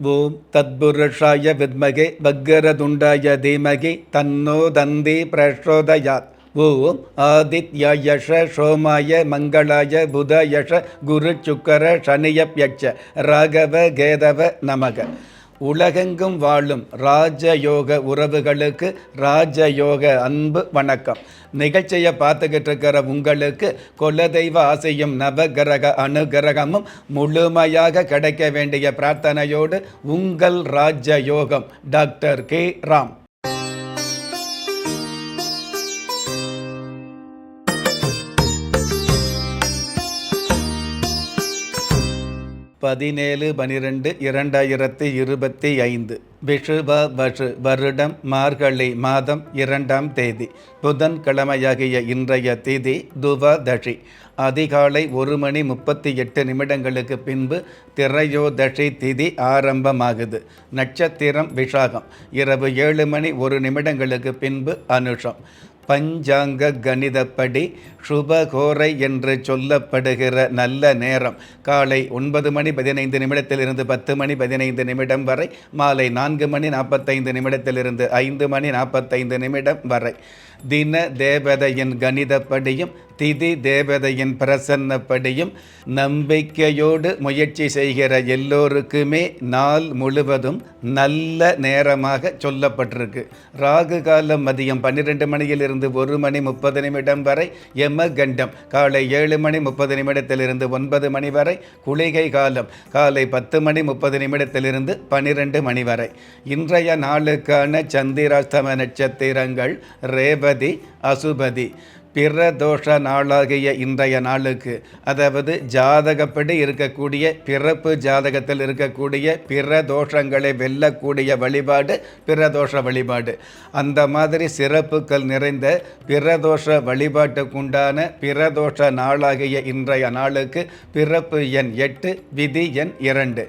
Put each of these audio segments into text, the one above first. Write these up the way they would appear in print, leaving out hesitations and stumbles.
ஓம் தத்புருஷாய வித்மகே வக்கரதுண்டாய தீமகி தன்னோ தந்தி பிரச்சோதயாத். ஓம் ஆதித்யாயஷ சோமாய மங்களாய புதயஷ குரு சுக்கர சனியப்யட்ச ராகவ கேதவ நமக. உலகெங்கும் வாழும் ராஜயோக உறவுகளுக்கு ராஜயோக அன்பு வணக்கம். நிகழ்ச்சியை பார்த்துக்கிட்டு இருக்கிற உங்களுக்கு குலதெய்வ ஆசையும் நவகிரக அனுகிரகமும் முழுமையாக கிடைக்க வேண்டிய பிரார்த்தனையோடு உங்கள் ராஜயோகம் டாக்டர் கே ராம். பதினேழு 12/2025 விஷுவ வஷு வருடம் மார்கழி மாதம் 2ஆம் தேதி புதன்கிழமையாகிய இன்றைய திதி துவாதசி. அதிகாலை 1:38 பின்பு திரையோதசி திதி ஆரம்பமாகுது. நட்சத்திரம் விஷாகம். இரவு 7:01 பின்பு அனுஷம். பஞ்சாங்க கணிதப்படி சுபகோரை என்று சொல்லப்படுகிற நல்ல நேரம் காலை 9:15 10:15 வரை, மாலை 4:45 5:45 வரை. தின தேவதையின் கணிதப்படியும் திதி தேவதையின் பிரசன்னப்படியும் நம்பிக்கையோடு முயற்சி செய்கிற எல்லோருக்குமே நாள் முழுவதும் நல்ல நேரமாக சொல்லப்பட்டிருக்கு. ராகு காலம் மதியம் 12 மணியிலிருந்து 1:30 வரை, யமகண்டம் காலை 7:30 9 மணி வரை, குளிகை காலம் காலை 10:30 12 மணி வரை. இன்றைய நாளுக்கான சந்திராஷ்டம நட்சத்திரங்கள் ரேவதி, அசுபதி. பிரதோஷ நாளாகிய இன்றைய நாளுக்கு, அதாவது ஜாதகப்படி இருக்கக்கூடிய பிறப்பு ஜாதகத்தில் இருக்கக்கூடிய பிரதோஷங்களை வெல்லக்கூடிய வழிபாடு பிரதோஷ வழிபாடு. அந்த மாதிரி சிறப்புகள் நிறைந்த பிரதோஷ வழிபாட்டுக்குண்டான பிரதோஷ நாளாகிய இன்றைய நாளுக்கு பிறப்பு எண் 8, விதி எண் 2.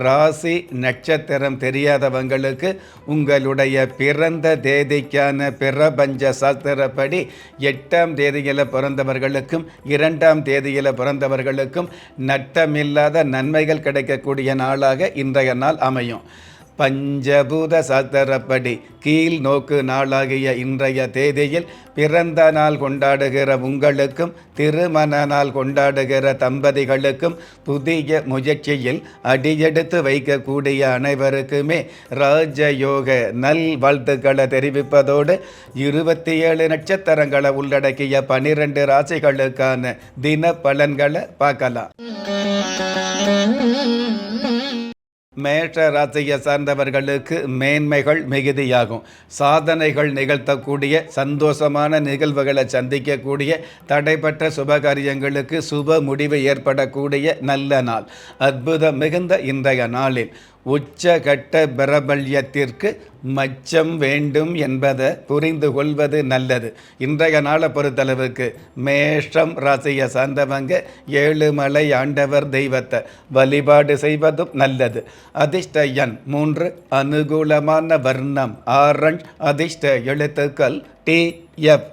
ராசி நட்சத்திரம் தெரியாதவங்களுக்கு உங்களுடைய பிறந்த தேதிக்கான பிரபஞ்ச சாஸ்திரப்படி 8ஆம் தேதியில் பிறந்தவர்களுக்கும் 2ஆம் தேதியில் பிறந்தவர்களுக்கும் நட்டமில்லாத நன்மைகள் கிடைக்கக்கூடிய நாளாக இன்றைய நாள் அமையும். பஞ்சபூத சாஸ்திரப்படி கீழ் நோக்கு நாளாகிய இன்றைய தேதியில் பிறந்த நாள் கொண்டாடுகிற உங்களுக்கும் திருமண நாள் கொண்டாடுகிற தம்பதிகளுக்கும் புதிய முயற்சியில் அடியெடுத்து வைக்கக்கூடிய அனைவருக்குமே ராஜயோக நல் வாழ்த்துக்களை தெரிவிப்பதோடு 27 நட்சத்திரங்களை உள்ளடக்கிய 12 ராசிகளுக்கான தின பலன்களை பார்க்கலாம். மேஷ ராசியை சார்ந்தவர்களுக்கு மேன்மைகள் மிகுதியாகும். சாதனைகள் நிகழ்த்தக்கூடிய சந்தோஷமான நிகழ்வுகளை சந்திக்கக்கூடிய தடைப்பட்ட சுபகாரியங்களுக்கு சுப முடிவு ஏற்படக்கூடிய நல்ல நாள். அற்புதம் மிகுந்த இன்றைய நாளில் உச்சகட்ட பிரபல்யத்திற்கு மச்சம் வேண்டும் என்பதை புரிந்து கொள்வது நல்லது. இன்றைய நாளை பொறுத்தளவுக்கு மேஷம் ராசியை சார்ந்தவங்க ஏழுமலை ஆண்டவர் தெய்வத்தை வழிபாடு செய்வதும் நல்லது. அதிர்ஷ்ட எண் 3, அனுகூலமான வர்ணம் ஆரஞ்ச், அதிர்ஷ்ட எழுத்துக்கள் TF.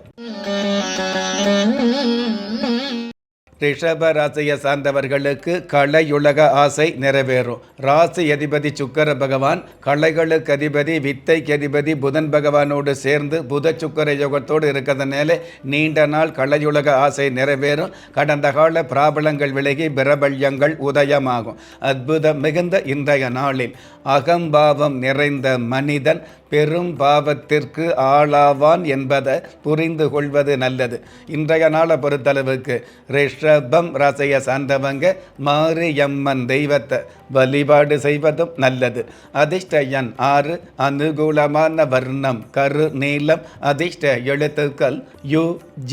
ரிஷப ராசியை சார்ந்தவர்களுக்கு கலையுலக ஆசை நிறைவேறும். ராசி அதிபதி சுக்கர பகவான், கலைகளுக்கு அதிபதி வித்தைக்கு அதிபதி புதன் பகவானோடு சேர்ந்து புத சுக்கர யோகத்தோடு இருக்கிறதுனால நீண்ட நாள் கலையுலக ஆசை நிறைவேறும். கடந்த கால பிராபலங்கள் விலகி பிரபல்யங்கள் உதயமாகும். அற்புதம் மிகுந்த இன்றைய நாளில் அகம்பாவம் நிறைந்த மனிதன் பெரும் பாவத்திற்கு ஆளாவான் என்பதை புரிந்து கொள்வது நல்லது. இன்றைய நாளை பொறுத்தளவுக்கு ரிஷபம் ராசியை சார்ந்தவங்க மாரியம்மன் தெய்வத்தை வழிபாடு செய்வதும் நல்லது. அதிர்ஷ்ட எண் 6, அனுகூலமான வர்ணம் கரு நீலம், அதிர்ஷ்ட எழுத்துக்கள் UG.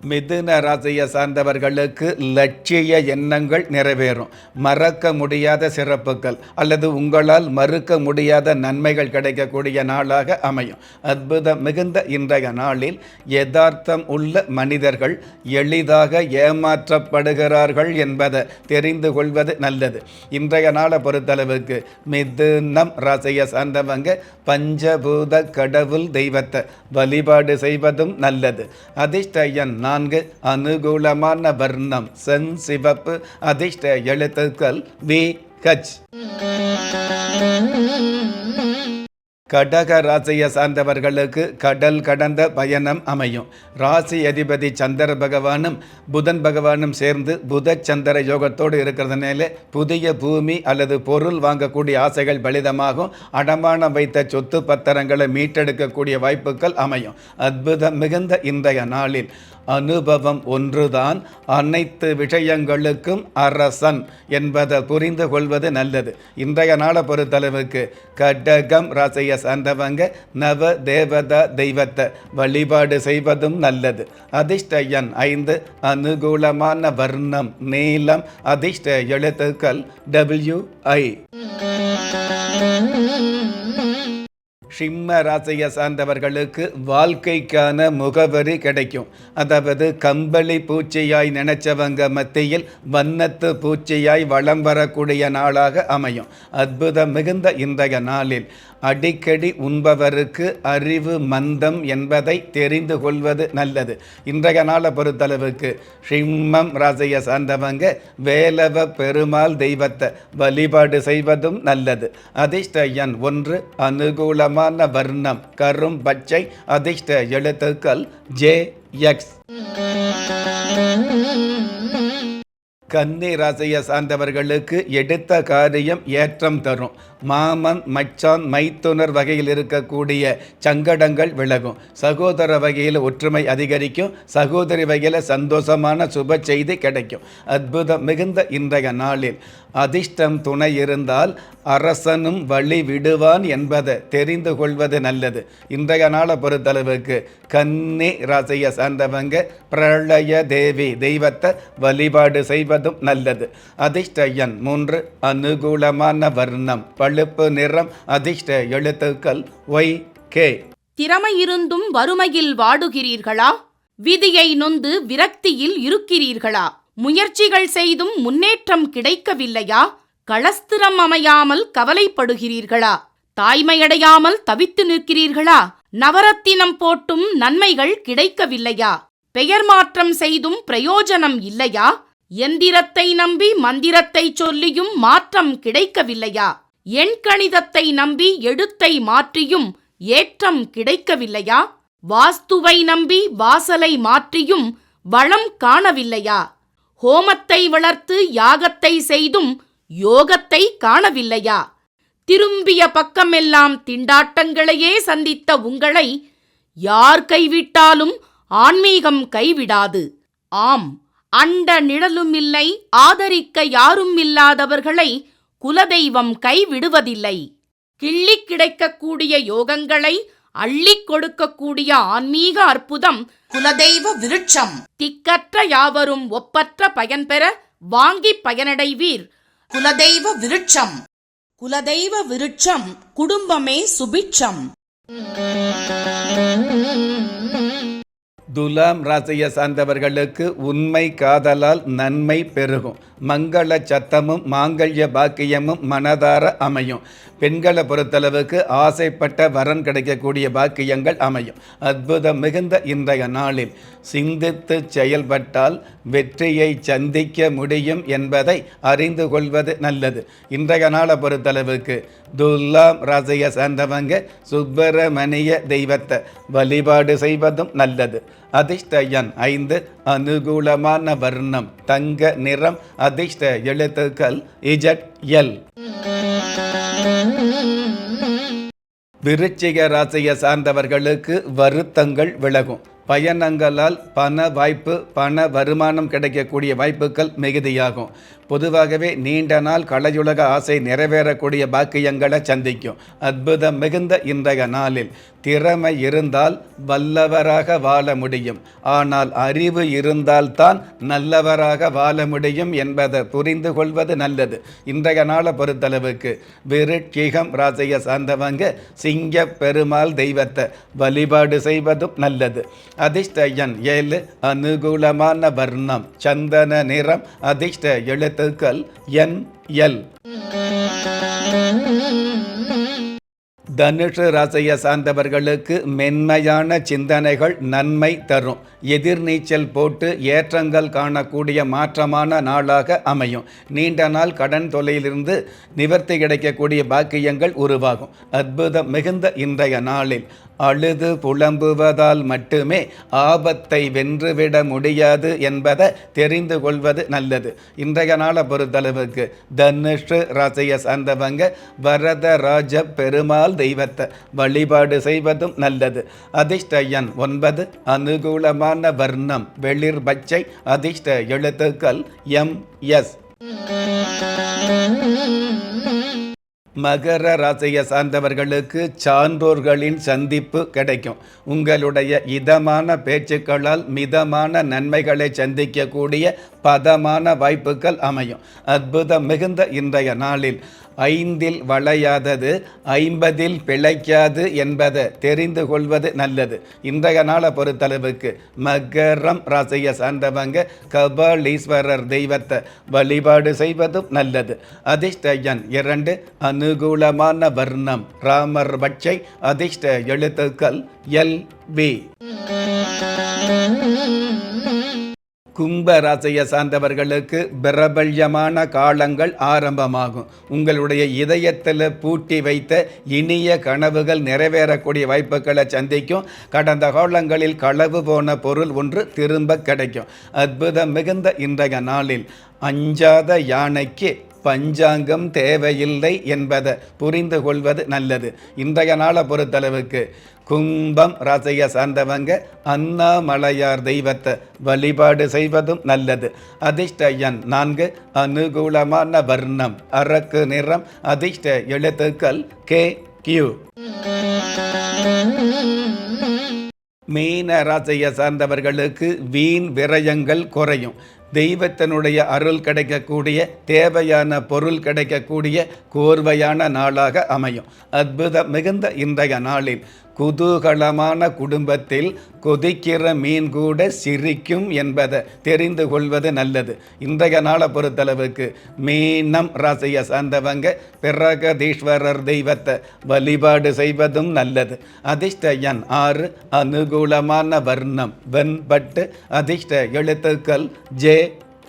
மிதுன ராசியை சார்ந்தவர்களுக்கு லட்சிய எண்ணங்கள் நிறைவேறும். மறக்க முடியாத சிறப்புகள் அல்லது உங்களால் மறுக்க முடியாத நன்மைகள் கிடைக்கக்கூடிய நாளாக அமையும். அற்புதம் மிகுந்த இன்றைய நாளில் யதார்த்தம் உள்ள மனிதர்கள் எளிதாக ஏமாற்றப்படுகிறார்கள் என்பதை தெரிந்து கொள்வது நல்லது. இன்றைய நாளை பொறுத்தளவுக்கு மிதுனம் ராசியை சார்ந்தவங்க பஞ்சபூத கடவுள் தெய்வத்தை வழிபாடு செய்வதும் நல்லது. அதிர்ஷ்ட எண் 4 அனுகூலமான வர்ணம் செஞ்சிவப்பு. அதிர்ஷ்ட எழுத்துக்கள் வி ஹச். கடக ராசியை சார்ந்தவர்களுக்கு கடல் கடந்த பயணம் அமையும். ராசி அதிபதி சந்திர பகவானும் புதன் பகவானும் சேர்ந்து புத சந்திர யோகத்தோடு இருக்கிறதுனால புதிய பூமி அல்லது பொருள் வாங்கக்கூடிய ஆசைகள் பலிதமாகும். அடமானம் வைத்த சொத்து பத்திரங்களை மீட்டெடுக்கக்கூடிய வாய்ப்புகள் அமையும். அற்புதம் மிகுந்த இன்றைய நாளில் அனுபவம் ஒன்றுதான் அனைத்து விஷயங்களுக்கும் அரசன் என்பதை புரிந்து கொள்வது நல்லது. இன்றைய நாளை பொறுத்தளவுக்கு கடகம் ராசியை சார்ந்தவங்க நவ தேவதா தெய்வத்தை வழிபாடு செய்வதும் நல்லது. அதிர்ஷ்ட எண் 5, அனுகூலமான வர்ணம் நீலம். அதிர்ஷ்ட எழுத்துக்கள் WI. சிம்ம ராசியை சார்ந்தவர்களுக்கு வாழ்க்கைக்கான முகவரி கிடைக்கும். அதாவது கம்பளி பூச்சியாய் நினைச்சவங்க மத்தியில் வண்ணத்து பூச்சியாய் வலம் வரக்கூடிய நாளாக அமையும். அற்புதம் மிகுந்த இன்றைய நாளில் அடிக்கடி உண்பவருக்கு அறிவு மந்தம் என்பதை தெரிந்து கொள்வது நல்லது. இன்றைய நாளை பொறுத்தளவுக்கு சிம்மம் ராசியை சார்ந்தவங்க வேலவ பெருமாள் தெய்வத்தை வழிபாடு செய்வதும் நல்லது. அதிர்ஷ்ட எண் 1, அனுகூலமான வர்ணம் கரும் பச்சை. அதிர்ஷ்ட எழுத்துக்கள் JX. கன்னி ராசியை சார்ந்தவர்களுக்கு எடுத்த காரியம் ஏற்றம் தரும். மாமன் மச்சான் மைத்துனர் வகையில் இருக்கக்கூடிய சங்கடங்கள் விலகும். சகோதர வகையில் ஒற்றுமை அதிகரிக்கும். சகோதரி வகையில் சந்தோஷமான சுப செய்தி கிடைக்கும். அற்புதம் மிகுந்த இன்றைய நாளில் அதிர்ஷ்டம் துணை இருந்தால் அரசனும் வழி விடுவான் என்பதை தெரிந்து கொள்வது நல்லது. இன்றைய நாளை பொறுத்தளவுக்கு கன்னி ராசியை சார்ந்தவங்க பிரளய தேவி தெய்வத்தை வழிபாடு செய்வதும் நல்லது. அதிர்ஷ்ட எண் 3, அனுகூலமான வர்ணம் பழுப்பு நிறம். அதிர்ஷ்ட எழுத்துக்கள் YK. திறமை இருந்தும் வறுமையில் வாடுகிறீர்களா? விதியை நொந்து விரக்தியில் இருக்கிறீர்களா? முயற்சிகள் செய்தும் முன்னேற்றம் கிடைக்கவில்லையா? களஸ்திரம் அமையாமல் கவலைப்படுகிறீர்களா? தாய்மையடையாமல் தவித்து நிற்கிறீர்களா? நவரத்தினம் போட்டும் நன்மைகள் கிடைக்கவில்லையா? பெயர் மாற்றம் செய்தும் பிரயோஜனம் இல்லையா? எந்திரத்தை நம்பி மந்திரத்தை சொல்லியும் மாற்றம் கிடைக்கவில்லையா? எண்கணிதத்தை நம்பி எழுத்தை மாற்றியும் ஏற்றம் கிடைக்கவில்லையா? வாஸ்துவை நம்பி வாசலை மாற்றியும் வளம் காணவில்லையா? ஹோமத்தை வளர்த்து யாகத்தை செய்தும் யோகத்தை காணவில்லையா? திரும்பிய பக்கமெல்லாம் திண்டாட்டங்களையே சந்தித்த உங்களை யார் கைவிட்டாலும் ஆன்மீகம் கைவிடாது. ஆம், அண்ட நிழலுமில்லை, ஆதரிக்க யாரும் இல்லாதவர்களை குலதெய்வம் கைவிடுவதில்லை. கிள்ளிக் கிடைக்கக்கூடிய யோகங்களை அள்ளிக் கொடுக்கக்கூடிய ஆன்மீக அற்புதம் குலதெய்வ விருட்சம். திக்கற்ற யாவரும் ஒப்பற்ற பயன்பெற வாங்கி பயனடைவீர். குலதெய்வ விருட்சம். குலதெய்வ விருட்சம் குடும்பமே சுபிட்சம். துலாம் ராசியை சார்ந்தவர்களுக்கு உண்மை காதலால் நன்மை பெருகும். மங்கள சத்தமும் மாங்கல்ய பாக்கியமும் மனதார அமையும். பெண்களை பொறுத்தளவுக்கு ஆசைப்பட்ட வரன் கிடைக்கக்கூடிய பாக்கியங்கள் அமையும். அற்புதம் மிகுந்த இன்றைய நாளில் சிந்தித்து செயல்பட்டால் வெற்றியை சந்திக்க முடியும் என்பதை அறிந்து கொள்வது நல்லது. இன்றைய நாளை பொறுத்தளவுக்கு துலாம் ராசியை சார்ந்தவங்க சுப்பிரமணிய தெய்வத்தை வழிபாடு செய்வதும் நல்லது. அதிர்ஷ்ட எண் 5, அனுகூலமான வர்ணம் தங்க நிறம். அதிர்ஷ்ட எழுத்துக்கள் ZL. விருச்சிக ராசியை சார்ந்தவர்களுக்கு வருத்தங்கள் விலகும். பயணங்களால் பண வாய்ப்பு பண வருமானம் கிடைக்கக்கூடிய வாய்ப்புகள் மிகுதியாகும். பொதுவாகவே நீண்ட நாள் கலையுலக ஆசை நிறைவேறக்கூடிய பாக்கியங்களை சந்திக்கும். அற்புதம் மிகுந்த இன்றைய நாளில் திறமை இருந்தால் வல்லவராக வாழ முடியும். ஆனால் அறிவு இருந்தால்தான் நல்லவராக வாழ முடியும் என்பதை புரிந்து கொள்வது நல்லது. இன்றைய நாளை பொறுத்தளவுக்கு விருச்சிகம் ராசியை சார்ந்தவங்க சிங்க பெருமாள் தெய்வத்தை வழிபாடு செய்வதும் நல்லது. அதிர்ஷ்ட எண் 7, அனுகூலமான வர்ணம் சந்தன நிறம். அதிர்ஷ்ட எழுத்துக்கள் NL. தனுஷு ராசியை சார்ந்தவர்களுக்கு மென்மையான சிந்தனைகள் நன்மை தரும். எதிர்நீச்சல் போட்டு ஏற்றங்கள் காணக்கூடிய மாற்றமான நாளாக அமையும். நீண்ட நாள் கடன் தொல்லையிலிருந்து நிவர்த்தி கிடைக்கக்கூடிய பாக்கியங்கள் உருவாகும். அற்புதம் மிகுந்த இன்றைய நாளில் அழுது புலம்புவதால் மட்டுமே ஆபத்தை வென்றுவிட முடியாது என்பதை தெரிந்து கொள்வது நல்லது. இன்றைய நாளை பொறுத்தளவுக்கு தனுஷு ராசியை சார்ந்தவங்க வரதராஜ பெருமாள் தெய்வத்தை வழிபாடு செய்வதும் நல்லது. அதிர்ஷ்ட எண் 9. அனுகூலமான வர்ணம் வெளிர் பச்சை. அதிர்ஷ்ட எழுத்துக்கள் MS. மகர ராசியை சார்ந்தவர்களுக்கு சான்றோர்களின் சந்திப்பு கிடைக்கும். உங்களுடைய இதமான பேச்சுக்களால் மிதமான நன்மைகளை சந்திக்கக்கூடிய பதமான வாய்ப்புகள் அமையும். அற்புதம் மிகுந்த இன்றைய நாளில் 5இல் வளையாதது 50இல் பிழைக்காது என்பதை தெரிந்து கொள்வது நல்லது. இன்றைய நாளை பொறுத்தளவுக்கு மகரம் ராசியை சார்ந்தவங்க கபாலீஸ்வரர் தெய்வத்தை வழிபாடு செய்வதும் நல்லது. அதிர்ஷ்ட எண் 2. அனுகூலமான வர்ணம் ராமர் பட்சை. அதிர்ஷ்ட எழுத்துக்கள் LB. கும்ப ராசியை சார்ந்தவர்களுக்கு பிரபல்யமான காலங்கள் ஆரம்பமாகும். உங்களுடைய இதயத்தில் பூட்டி வைத்த இனிய கனவுகள் நிறைவேறக்கூடிய வாய்ப்புகளை சந்திக்கும். கடந்த காலங்களில் களவு போன பொருள் ஒன்று திரும்ப கிடைக்கும். அற்புதம் மிகுந்த இன்றைய நாளில் அஞ்சாத யானைக்கு பஞ்சாங்கம் தேவையில்லை என்பதை புரிந்து கொள்வது நல்லது. இன்றைய நாளை பொறுத்தளவுக்கு கும்பம் ராசியை சார்ந்தவங்க அண்ணாமலையார் தெய்வத்தை வழிபாடு செய்வதும் நல்லது. அதிர்ஷ்ட எண் 4. அனுகூலமான வர்ணம் அரக்கு நிறம். அதிர்ஷ்ட எழுத்துக்கள் KQ. மீன ராசியை சார்ந்தவர்களுக்கு வீண் விரயங்கள் குறையும். தெய்வத்தினுடைய அருள் கிடைக்கக்கூடிய தேவையான பொருள் கிடைக்கக்கூடிய கோர்வையான நாளாக அமையும். அற்புதம் மிகுந்த இன்றைய நாளில் குதூகலமான குடும்பத்தில் கொதிக்கிற மீன் கூட சிரிக்கும் என்பதை தெரிந்து கொள்வது நல்லது. இன்றைய நாளை பொறுத்தளவுக்கு மீனம் ராசியை சார்ந்தவங்க பிரகதீஸ்வரர் தெய்வத்தை வழிபாடு செய்வதும் நல்லது. அதிர்ஷ்ட எண் 6. அனுகூலமான வர்ணம் வெண்பட்டு. அதிர்ஷ்ட எழுத்துக்கள் JP.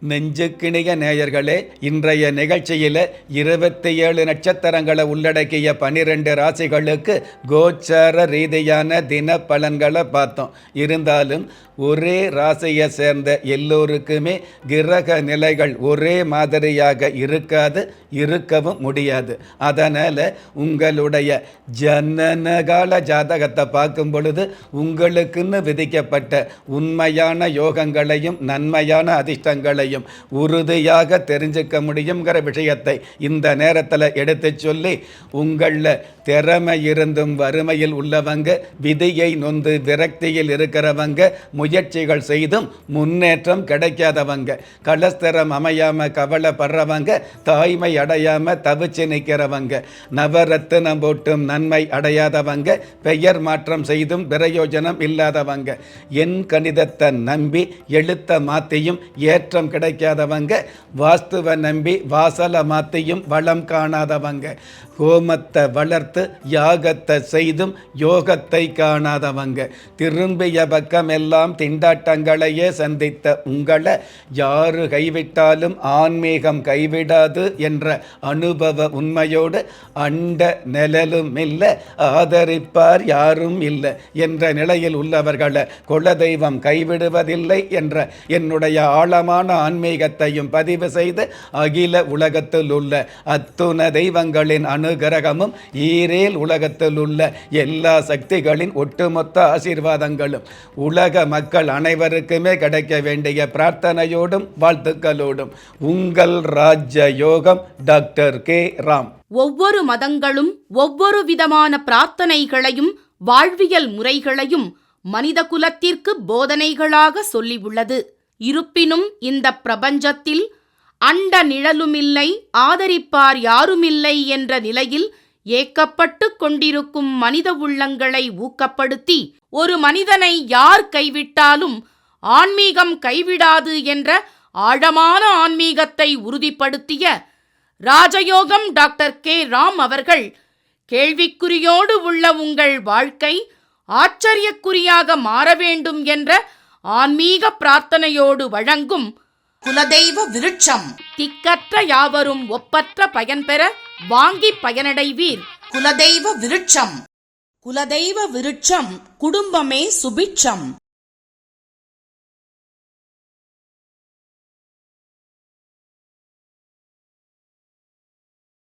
நெஞ்சுக்கிணிய நேயர்களே, இன்றைய நிகழ்ச்சியில் 27 நட்சத்திரங்களை உள்ளடக்கிய 12 ராசிகளுக்கு கோச்சார ரீதியான தின பலன்களை பார்த்தோம். இருந்தாலும் ஒரே ராசியை சேர்ந்த எல்லோருக்குமே கிரக நிலைகள் ஒரே மாதிரியாக இருக்காது, இருக்கவும் முடியாது. அதனால் உங்களுடைய ஜனனகால ஜாதகத்தை பார்க்கும் பொழுது உங்களுக்குன்னு விதிக்கப்பட்ட உண்மையான யோகங்களையும் நன்மையான அதிர்ஷ்டங்களையும் உறுதியாக தெரிஞ்சுக்க முடியுங்கிற விஷயத்தை இந்த நேரத்தில் எடுத்து சொல்லி, உங்களில் திறமை இருந்தும் வறுமையில் உள்ளவங்க, விதியை நொந்து விரக்தியில் இருக்கிறவங்க, முயற்சிகள் செய்தும் முன்னேற்றம் கிடைக்காதவங்க, கலஸ்தரம் அமையாம கவலைப்படுறவங்க, தாய்மை அடையாம தவிச்சு நிற்கிறவங்க, நவரத்தினம் போட்டும் நன்மை அடையாதவங்க, பெயர் மாற்றம் செய்தும் பிரயோஜனம் இல்லாதவங்க, என் கணிதத்தை நம்பி எழுத்த மாத்தியும் ஏற்றம் கிடைக்காதவங்க, வாஸ்துவை நம்பி வாசலை மாத்தியும் வளம் காணாதவங்க, ஹோமத்தை வளர்த்து யாகத்தை செய்தும் யோகத்தை காணாதவங்க, திரும்பிய பக்கம் எல்லாம் திண்டாட்டங்களையே சந்தித்த உங்களை யாரு கைவிட்டாலும் ஆன்மீகம் கைவிடாது என்ற அனுபவ உண்மையோடு அண்ட நிழலும் இல்லை, ஆதரிப்பார் யாரும் இல்லை என்ற நிலையில் உள்ளவர்களை குலதெய்வம் கைவிடுவதில்லை என்ற என்னுடைய ஆழமான ஆன்மீகத்தையும் பதிவு செய்து அகில உலகத்தில் உள்ள அத்துண தெய்வங்களின் அனுகிரகமும் ஈரேல் உலகத்தில் உள்ள எல்லா சக்திகளின் ஒட்டுமொத்த ஆசீர்வாதங்களும் உலக மக்கள் அனைவருக்குமே கிடைக்க வேண்டிய பிரார்த்தனையோடும் வாழ்த்துக்களோடும் உங்கள் ராஜ்ய யோகம் டாக்டர் K. ராம். ஒவ்வொரு மதங்களும் ஒவ்வொரு விதமான பிரார்த்தனைகளையும் வாழ்வியல் முறைகளையும் மனித குலத்திற்கு போதனைகளாக சொல்லியுள்ளது. இருப்பினும் இந்த பிரபஞ்சத்தில் அண்ட நிழலுமில்லை, ஆதரிப்பார் யாருமில்லை என்ற நிலையில் ஏக்கப்பட்டு கொண்டிருக்கும் மனித உள்ளங்களை ஊக்கப்படுத்தி, ஒரு மனிதனை யார் கைவிட்டாலும் ஆன்மீகம் கைவிடாது என்ற ஆழமான ஆன்மீகத்தை உறுதிப்படுத்திய ராஜயோகம் டாக்டர் K. ராம் அவர்கள் கேள்விக்குறியோடு உள்ள உங்கள் வாழ்க்கை ஆச்சரியக்குறியாக மாற வேண்டும் என்ற ஆன்மீக பிரார்த்தனையோடு வழங்கும் குலதெய்வ விருட்சம். திக்கற்ற யாவரும் ஒப்பற்ற பயன்பெற வாங்கி பயனடைவீர். குலதெய்வ விருட்சம். குலதெய்வ விருட்சம் குடும்பமே சுபிட்சம்.